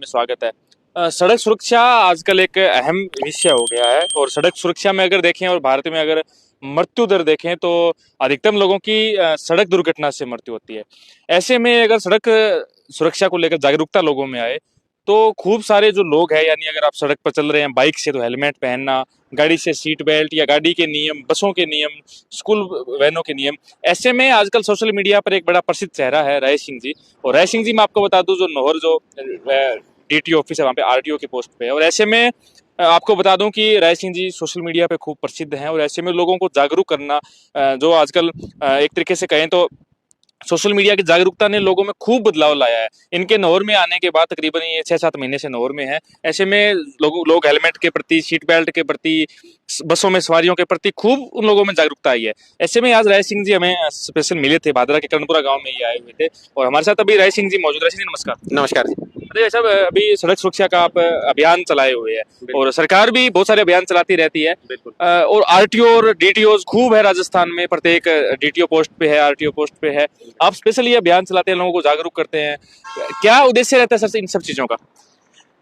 में स्वागत है। सड़क सुरक्षा आजकल एक अहम विषय हो गया है और सड़क सुरक्षा में अगर देखें और भारत में अगर मृत्यु दर देखें तो अधिकतम लोगों की सड़क दुर्घटना से मृत्यु होती है। ऐसे में अगर सड़क सुरक्षा को लेकर जागरूकता लोगों में आए तो खूब सारे जो लोग हैं, यानी अगर आप सड़क पर चल रहे हैं बाइक से तो हेलमेट पहनना, गाड़ी से सीट बेल्ट या गाड़ी के नियम, बसों के नियम, स्कूल वैनों के नियम। ऐसे में आजकल सोशल मीडिया पर एक बड़ा प्रसिद्ध चेहरा है राय सिंह जी। और राय सिंह जी मैं आपको बता दूं जो नौहर जो डीटीओ ऑफिस है वहाँ पे आरटीओ की पोस्ट पे है। और ऐसे में आपको बता दूं कि राय सिंह जी सोशल मीडिया पे खूब प्रसिद्ध हैं और ऐसे में लोगों को जागरूक करना जो आजकल एक तरीके से कहें तो सोशल मीडिया की जागरूकता ने लोगों में खूब बदलाव लाया है। इनके नौर में आने के बाद तकरीबन ये 6-7 महीने से नौर में है। ऐसे में लोग हेलमेट के प्रति, सीट बेल्ट के प्रति, बसों में सवारियों के प्रति खूब उन लोगों में जागरूकता आई है। ऐसे में आज राय सिंह जी हमें स्पेशल मिले थे, भादरा के कर्णपुरा गांव में ये आए हुए थे और हमारे साथ अभी राय सिंह जी मौजूद। राय सिंह जी नमस्कार। नमस्कार जी। अरे साहब, अभी सड़क सुरक्षा का आप अभियान चलाए हुए हैं और सरकार भी बहुत सारे अभियान चलाती रहती है। और आरटीओ और डीटीओ खूब है राजस्थान में, प्रत्येक डीटीओ पोस्ट पे है, आरटीओ पोस्ट पे है। आप स्पेशली ये अभियान चलाते हैं, लोगों को जागरूक करते हैं, क्या उद्देश्य रहता है सर इन सब चीजों का?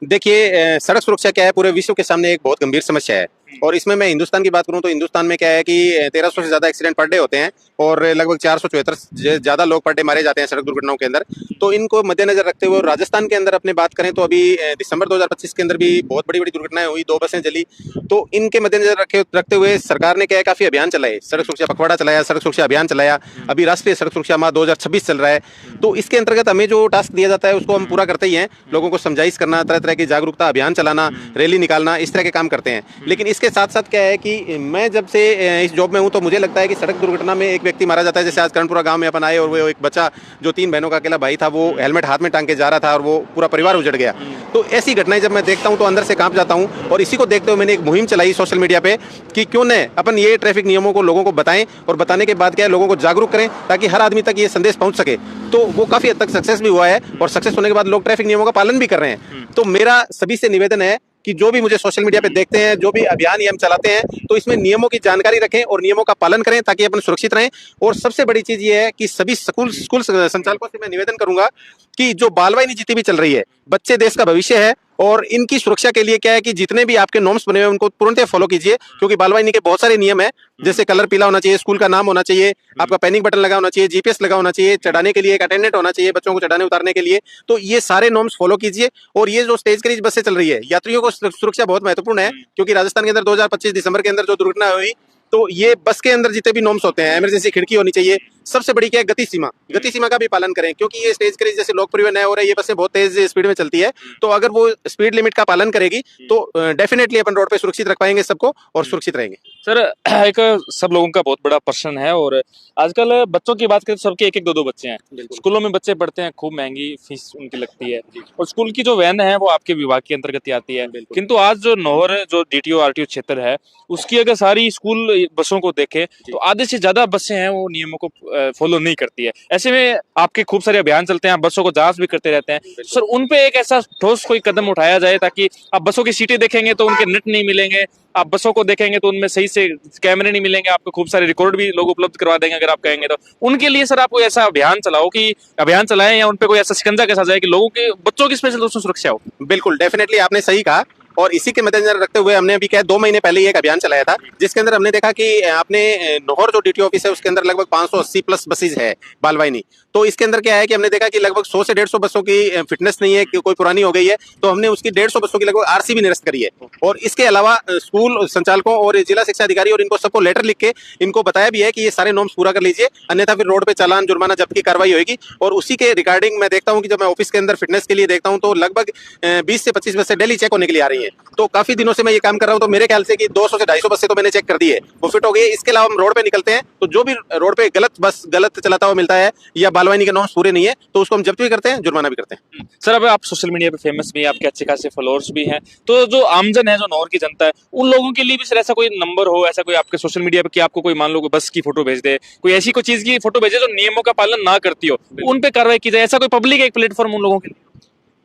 देखिए, सड़क सुरक्षा क्या है, पूरे विश्व के सामने एक बहुत गंभीर समस्या है। और इसमें मैं हिंदुस्तान की बात करूं तो हिंदुस्तान में क्या है कि 1300 से ज्यादा एक्सीडेंट पर डे होते हैं और लगभग 474 से ज्यादा लोग पर डे मारे जाते हैं सड़क दुर्घटनाओं के अंदर। तो इनको मद्देनजर रखते हुए राजस्थान के अंदर अपने बात करें तो अभी दिसंबर 2025 के अंदर भी बहुत बड़ी बड़ी दुर्घटनाएं हुई, 2 बसें जली। तो इनके मद्देनजर रखते हुए सरकार ने क्या है, काफी अभियान चलाए, सड़क सुरक्षा पखवाड़ा चलाया, सड़क सुरक्षा अभियान चलाया। अभी राष्ट्रीय सड़क सुरक्षा माह 2026 चल रहा है। तो इसके अंतर्गत हमें जो टास्क दिया जाता है उसको हम पूरा करते ही हैं। लोगों को समझाइश करना, तरह तरह की जागरूकता अभियान चलाना, रैली निकालना, इस तरह के काम करते हैं। लेकिन इसके साथ साथ क्या है कि मैं जब से इस जॉब में हूं तो मुझे लगता है कि सड़क दुर्घटना में एक व्यक्ति मारा जाता है। जैसे आज कर्णपुरा गांव में अपन आए और वो एक बच्चा जो 3 बहनों का अकेला भाई था, वो हेलमेट हाथ में टांग के जा रहा था और वो पूरा परिवार उजड़ गया। तो ऐसी घटनाएं जब मैं देखता हूं तो अंदर से कांप जाता हूं। और इसी को देखते हुए मैंने एक मुहिम चलाई सोशल मीडिया पे कि क्यों न अपन ये ट्रैफिक नियमों को लोगों को बताएं और बताने के बाद क्या है, लोगों को जागरूक करें ताकि हर आदमी तक ये संदेश पहुंच सके। तो वो काफी हद तक सक्सेस भी हुआ है और सक्सेस होने के बाद लोग ट्रैफिक नियमों का पालन भी कर रहे हैं। तो मेरा सभी से निवेदन है कि जो भी मुझे सोशल मीडिया पे देखते हैं, जो भी अभियान ये हम चलाते हैं, तो इसमें नियमों की जानकारी रखें और नियमों का पालन करें ताकि अपन सुरक्षित रहें। और सबसे बड़ी चीज ये है कि सभी स्कूल संचालकों से मैं निवेदन करूंगा कि जो बालवाहिनी जितनी भी चल रही है, बच्चे देश का भविष्य है और इनकी सुरक्षा के लिए क्या है कि जितने भी आपके नॉर्म्स बने हुए हैं उनको पूर्णतः फॉलो कीजिए। क्योंकि बालवाहिनी के बहुत सारे नियम है, जैसे कलर पीला होना चाहिए, स्कूल का नाम होना चाहिए, आपका पैनिक बटन लगा होना चाहिए, जीपीएस लगा होना चाहिए, चढ़ाने के लिए एक अटेंडेंट होना चाहिए बच्चों को चढ़ाने उतारने के लिए। तो ये सारे नॉर्म्स फॉलो कीजिए। और ये जो स्टेज क्रेज बसें चल रही है, यात्रियों को सुरक्षा बहुत महत्वपूर्ण है। क्योंकि राजस्थान के अंदर 2025 दिसंबर के अंदर जो दुर्घटना हुई, तो ये बस के अंदर जितने भी नॉर्म्स होते हैं, इमरजेंसी खिड़की होनी चाहिए, सबसे बड़ी क्या है गति सीमा का भी पालन करें। क्योंकि ये स्टेज क्रेज जैसे लोक परिवहन है और ये बसें बहुत तेज स्पीड में चलती है, तो अगर वो स्पीड लिमिट का पालन करेगी तो डेफिनेटली अपन रोड पे सुरक्षित रख पाएंगे सबको और सुरक्षित रहेंगे। सर, एक सब लोगों का बहुत बड़ा प्रश्न है और आजकल बच्चों की बात करें तो सबके 1-1 2-2 बच्चे हैं। स्कूलों में बच्चे पढ़ते हैं, खूब महंगी फीस उनकी लगती है और स्कूल की जो वैन है वो आपके विभाग के अंतर्गत ही आती है। किंतु आज जो नौहर जो डीटीओ आरटीओ क्षेत्र है उसकी अगर सारी स्कूल बसों को देखें तो आधे से ज्यादा बसें हैं वो नियमों को फॉलो नहीं करती है। ऐसे में आपके खूब सारे अभियान चलते हैं, आप बसों को जांच भी करते रहते हैं। सर, उन पे एक ऐसा ठोस कोई कदम उठाया जाए ताकि आप बसों की सीटें देखेंगे तो उनके नेट नहीं मिलेंगे, आप बसों को देखेंगे तो उनमें सही से कैमरे नहीं मिलेंगे, आपको खूब सारे रिकॉर्ड भी लोग उपलब्ध करवा देंगे अगर आप कहेंगे तो। उनके लिए सर आप कोई ऐसा अभियान चलाओ कि अभियान चलाएं या उन पे कोई ऐसा शिकंजा कैसा जाए कि लोगों के बच्चों की स्पेशल दोस्तों सुरक्षा हो। बिल्कुल, डेफिनेटली आपने सही कहा। और इसी के मद्देनजर रखते हुए हमने अभी क्या 2 महीने पहले ही एक अभियान चलाया था, जिसके अंदर हमने देखा कि आपने नौहर जो डीटीओ ऑफिस है उसके अंदर लगभग 580 प्लस बसेज है बालवाहिनी। तो इसके अंदर क्या है कि हमने देखा कि लगभग 100 से 150 बसों की फिटनेस नहीं है, कोई पुरानी हो गई है, तो हमने उसकी 150 बसों की लगभग आरसी भी निरस्त करी है। और इसके अलावा स्कूल संचालकों और जिला शिक्षा अधिकारी और इनको सबको लेटर लिख के इनको बताया भी है कि ये सारे नॉर्म्स पूरा कर लीजिए, अन्यथा फिर रोड पे चालान, जुर्माना, जब्त की कार्रवाई होगी। और उसी के रिगार्डिंग मैं देखता हूँ कि जब मैं ऑफिस के अंदर फिटनेस के लिए देखता हूँ तो लगभग 20 से 25 बसें डेली चेक होने के लिए आ रही है। तो काफी दिनों से मैं ये काम कर रहा हूं, तो मेरे ख्याल से कि 200 से 250 बसें तो मैंने चेक कर दी है, वो फिट हो गई है। इसके अलावा हम रोड पे निकलते हैं तो जो भी रोड पे गलत चलाता हुआ मिलता है या बालवाहिनी के नॉर्म्स पूरे नहीं है तो उसको हम जब्त भी करते हैं, जुर्माना भी करते हैं। सर, अब आप सोशल मीडिया पे फेमस भी हैं, आपके अच्छे खासे फॉलोअर्स भी हैं, तो जो आमजन है, जो नौर की जनता है, उन लोगों के लिए भी सर ऐसा कोई नंबर हो, ऐसा कोई आपके सोशल मीडिया पे कि आपको कोई मान लो बस की फोटो भेज दे, कोई ऐसी कोई चीज की फोटो भेजे जो नियमों का पालन ना करती हो, उन पे कार्रवाई की जाए, ऐसा कोई पब्लिक एक प्लेटफॉर्म उन लोगों के लिए?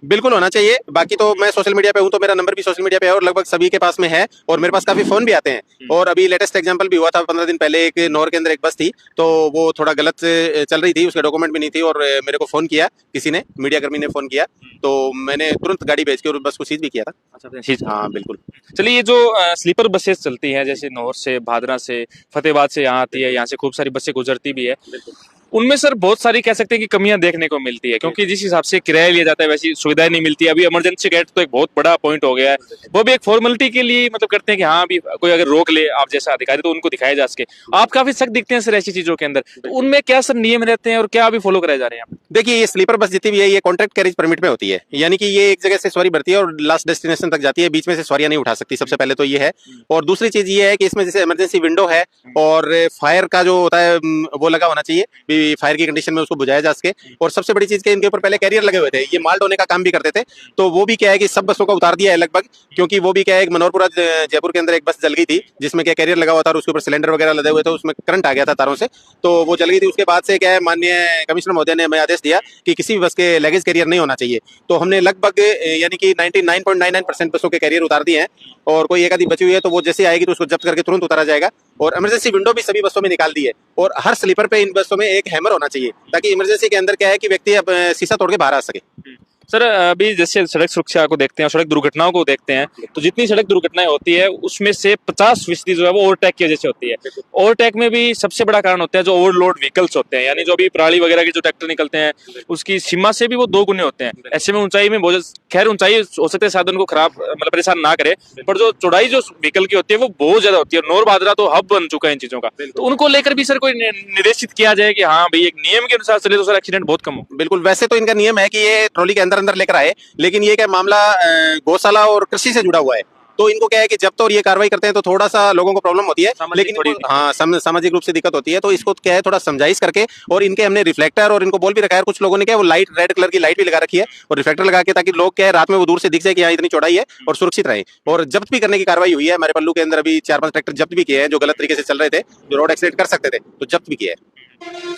बिल्कुल होना चाहिए। बाकी तो मैं सोशल मीडिया पे हूं तो मेरा नंबर भी सोशल मीडिया पे है और लगभग सभी के पास में है और मेरे पास काफी फोन भी आते हैं। और अभी लेटेस्ट एग्जांपल भी हुआ था 15 दिन पहले, एक नौर के अंदर एक बस थी तो वो थोड़ा गलत चल रही थी, उसके डॉक्यूमेंट भी नहीं थी और मेरे को फोन किया किसी ने, मीडिया कर्मी ने फोन किया, तो मैंने तुरंत गाड़ी भेज के और बस को सीज भी किया था। अच्छा, हाँ बिल्कुल। चलिए, ये जो स्लीपर बसेस चलती हैं जैसे नौर से, भादरा से, फतेहाबाद से यहाँ आती है, यहाँ से खूब सारी बसें गुजरती भी है, उनमें सर बहुत सारी कह सकते हैं कि कमियां देखने को मिलती है, क्योंकि जिस हिसाब से किराया लिया जाता है वैसी सुविधाएं नहीं मिलती है। अभी इमरजेंसी गेट तो एक बहुत बड़ा पॉइंट हो गया है, वो भी एक फॉर्मेलिटी के लिए मतलब करते हैं कि हाँ अभी कोई अगर रोक ले आप जैसा अधिकारी तो उनको दिखाया जा सके। आप काफी सख्त दिखते हैं सर ऐसी चीजों के अंदर, तो उनमें क्या सर नियम रहते हैं और क्या अभी फॉलो कराए जा रहे हैं? देखिए, ये स्लीपर बस जितनी भी है ये कॉन्ट्रैक्ट कैरेज परमिट में होती है, यानी कि ये एक जगह से सवारी भरती है और लास्ट डेस्टिनेशन तक जाती है, बीच में से सवारियां नहीं उठा सकती। सबसे पहले तो ये है। और दूसरी चीज ये है कि इसमें जैसे इमरजेंसी विंडो है और फायर का जो होता है वो लगा होना चाहिए, फायर की कंडीशन में उसको बुझाया जा सके। और सबसे बड़ी चीज के इनके ऊपर पहले कैरियर लगे हुए थे, ये माल ढोने का काम भी करते थे, तो वो भी क्या है कि सब बसों का उतार दिया है लगभग, क्योंकि वो भी क्या है मनोरपुरा जयपुर के अंदर एक बस जल गई थी जिसमें क्या कैरियर लगा हुआ था और उसके ऊपर सिलेंडर वगैरह लदे हुए थे, उसमें करंट आ गया था तारों से, तो वो जल गई थी। उसके बाद से क्या है माननीय कमिश्नर महोदय ने हमें आदेश दिया कि किसी भी बस के लगेज कैरियर नहीं होना चाहिए, तो हमने लगभग यानी कि 99.99% बसों के कैरियर उतार दिए हैं और कोई एक आधी बची हुई है तो वो जैसे आएगी तो उसको जब्त करके तुरंत उतारा जाएगा। और इमरजेंसी विंडो भी सभी बसों में निकाल दी है और हर स्लीपर पे इन बसों में एक हैमर होना चाहिए ताकि इमरजेंसी के अंदर क्या है कि व्यक्ति अब शीशा तोड़ के बाहर आ सके। सर अभी जैसे सड़क सुरक्षा को देखते हैं, सड़क दुर्घटनाओं को देखते हैं, तो जितनी सड़क दुर्घटनाएं होती है उसमें से 50% जो है वो ओवरटेक की वजह से होती है। ओवरटेक में भी सबसे बड़ा कारण होता है जो ओवरलोड व्हीकल्स होते हैं, यानी जो अभी पराली वगैरह के जो ट्रैक्टर निकलते हैं उसकी सीमा से भी वो 2 गुने होते हैं। ऐसे में ऊंचाई में बहुत, खैर ऊंचाई हो सकते है साधन को खराब मतलब परेशान ना करे, पर जो चौड़ाई जो व्हीकल की होती है वो बहुत ज्यादा होती है। नौर भादरा तो हब बन चुका है इन चीजों का, तो उनको लेकर भी सर कोई निर्देशित किया जाए कि हाँ भाई एक नियम के अनुसार चले तो सर एक्सीडेंट बहुत कम हो। बिल्कुल, वैसे तो इनका नियम है कि ये ट्रॉली के अंदर अंदर लेकर आए, लेकिन ये क्या मामला गौशाला और कृषि से जुड़ा हुआ है, तो इनको क्या है कि जब तो ये कार्रवाई करते हैं तो थोड़ा सा लोगों को प्रॉब्लम होती है, लेकिन हाँ सामाजिक रूप से दिक्कत होती है, तो इसको क्या है थोड़ा समझाइश करके और इनके हमने रिफ्लेक्टर और इनको बोल भी रखा है। कुछ लोगों ने क्या वो लाइट रेड कलर की लाइट भी लगा रखी है और रिफ्लेक्टर लगा के, ताकि लोग क्या है रात में वो दूर से दिख जाए कि यहाँ इतनी चौड़ाई है और सुरक्षित रहे। और जब्त भी करने की कार्रवाई हुई है हमारे पल्लू के अंदर, अभी 4-5 ट्रैक्टर जब्त भी किए हैं जो गलत तरीके से चल रहे थे, जो रोड एक्सीडेंट कर सकते थे, तो जब्त भी किया है।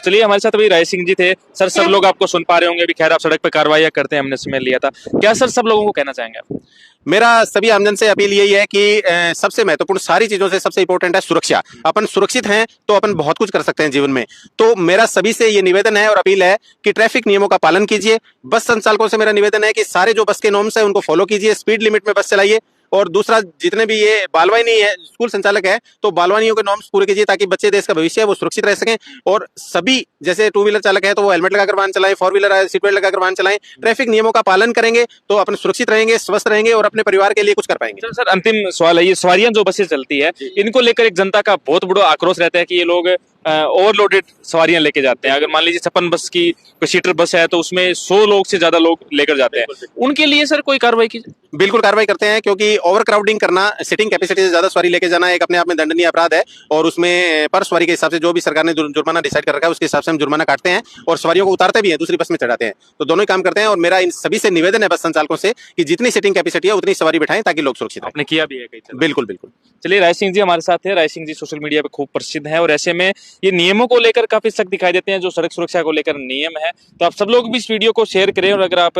चलिए, हमारे साथ अभी राय सिंह जी थे। सर सब लोग आपको सुन पा रहे होंगे, अभी खैर आप सड़क पर कार्रवाई करते हैं, हमने समय लिया था, क्या सर सब लोगों को कहना चाहेंगे आप? मेरा सभी आमजन से अपील यही है कि सबसे महत्वपूर्ण सारी चीजों से सबसे इंपॉर्टेंट है सुरक्षा। अपन सुरक्षित हैं तो अपन बहुत कुछ कर सकते हैं जीवन में। तो मेरा सभी से ये निवेदन है और अपील है कि ट्रैफिक नियमों का पालन कीजिए। बस संचालकों से मेरा निवेदन है कि सारे जो बस के नॉर्म्स है उनको फॉलो कीजिए, स्पीड लिमिट में बस चलाइए। और दूसरा, जितने भी ये बालवानी है स्कूल संचालक है तो बालवानियों के नॉर्म्स पूरे कीजिए ताकि बच्चे देश का भविष्य है वो सुरक्षित रह सकें। और सभी जैसे 2 व्हीलर चालक है तो वो हेलमेट लगाकर वाहन चलाएं, 4 व्हीलर है सीट बेल्ट लगाकर वाहन चलाएं। ट्रैफिक नियमों का पालन करेंगे तो अपन सुरक्षित रहेंगे, स्वस्थ रहेंगे और अपने परिवार के लिए कुछ कर पाएंगे। सर अंतिम सवाल है, ये सवारियां जो बसें चलती है इनको लेकर एक जनता का बहुत बड़ा आक्रोश रहता है कि ये लोग ओवरलोडेड सवारियां लेके जाते हैं। अगर मान लीजिए 56 बस की कोई सीटर बस है तो उसमें 100 लोग से ज्यादा लोग लेकर जाते हैं, उनके लिए सर कोई कार्रवाई की? बिल्कुल कार्रवाई करते हैं, क्योंकि ओवर क्राउडिंग करना, सीटिंग कैपेसिटी से ज्यादा सवारी लेके जाना एक अपने आप में दंडनीय अपराध है और उसमें पर सवारी के हिसाब से जो भी सरकार ने जुर्माना डिसाइड कर रखा है उसके हिसाब से हम जुर्माना काटते हैं और सवारियों को उतारते भी हैं, दूसरी बस में चढ़ाते हैं। तो दोनों ही काम करते हैं और मेरा इन सभी से निवेदन है बस संचालकों से कि जितनी सीटिंग कैपेसिटी है उतनी सवारी बिठाएं ताकि लोग सुरक्षित रहें। आपने किया भी है कई जगह। बिल्कुल बिल्कुल। चलिए, राय सिंह जी हमारे साथ है। राय सिंह जी सोशल मीडिया पे खूब प्रसिद्ध है और ऐसे में ये नियमों को लेकर काफी सख्त दिखाई देते हैं, जो सड़क सुरक्षा को लेकर नियम है। तो आप सब लोग भी इस वीडियो को शेयर करें और अगर आप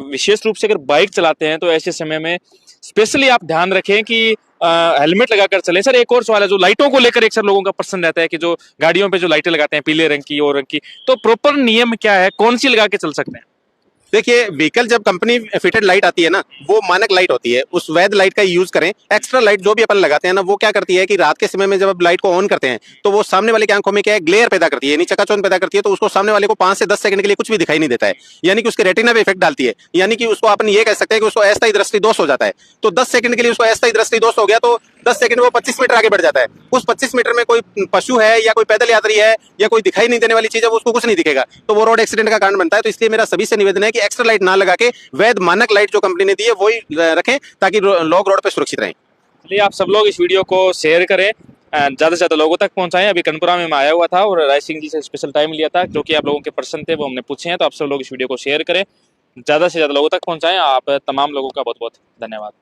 विशेष रूप से अगर बाइक चलाते हैं तो ऐसे समय में स्पेशली आप ध्यान रखें कि हेलमेट लगाकर चले। सर एक और सवाल है, जो लाइटों को लेकर एक सर लोगों का प्रश्न रहता है कि जो गाड़ियों पे जो लाइटें लगाते हैं पीले रंग की और रंग की, तो प्रॉपर नियम क्या है, कौन सी लगा के चल सकते हैं? देखिए, व्हीकल जब कंपनी फिटेड लाइट आती है ना, वो मानक लाइट होती है, उस वैध लाइट का यूज करें। एक्स्ट्रा लाइट जो भी अपन लगाते हैं ना, वो क्या करती है कि रात के समय में जब आप लाइट को ऑन करते हैं तो वो सामने वाले की आंखों में क्या है ग्लेयर पैदा करती है, यानी चकाचौंध पैदा करती है, तो उसको सामने वाले को 5 से 10 सेकंड के लिए कुछ भी दिखाई नहीं देता है, यानी कि उसके रेटिना पे इफेक्ट डालती है, यानी कि उसको अपन ये कह सकते हैं कि उसको अस्थायी दृष्टि दोष हो जाता है। तो 10 सेकंड के लिए उसको अस्थायी दृष्टि दोष हो गया तो 10 सेकंड वो 25 मीटर आगे बढ़ जाता है। उस 25 मीटर में कोई पशु है या कोई पैदल यात्री है या कोई दिखाई नहीं देने वाली चीज है, वो उसको कुछ नहीं दिखेगा, तो वो रोड एक्सीडेंट का कारण बनता है। तो इसलिए मेरा सभी से निवेदन है कि एक्स्ट्रा लाइट ना लगा के वैध मानक लाइट जो कंपनी ने दी है वही रखें ताकि लोग रोड पे सुरक्षित रहें। चलिए, आप सब लोग इस वीडियो को शेयर करें, ज्यादा से ज्यादा लोगों तक पहुंचाएं। अभी कनपुरा में मैं आया हुआ था और राय सिंह जी से स्पेशल टाइम लिया था, जो कि आप लोगों के प्रश्न थे वो हमने पूछे हैं। तो आप सब लोग इस वीडियो को शेयर करें, ज्यादा से ज्यादा लोगों तक पहुंचाएं। आप तमाम लोगों का बहुत बहुत धन्यवाद।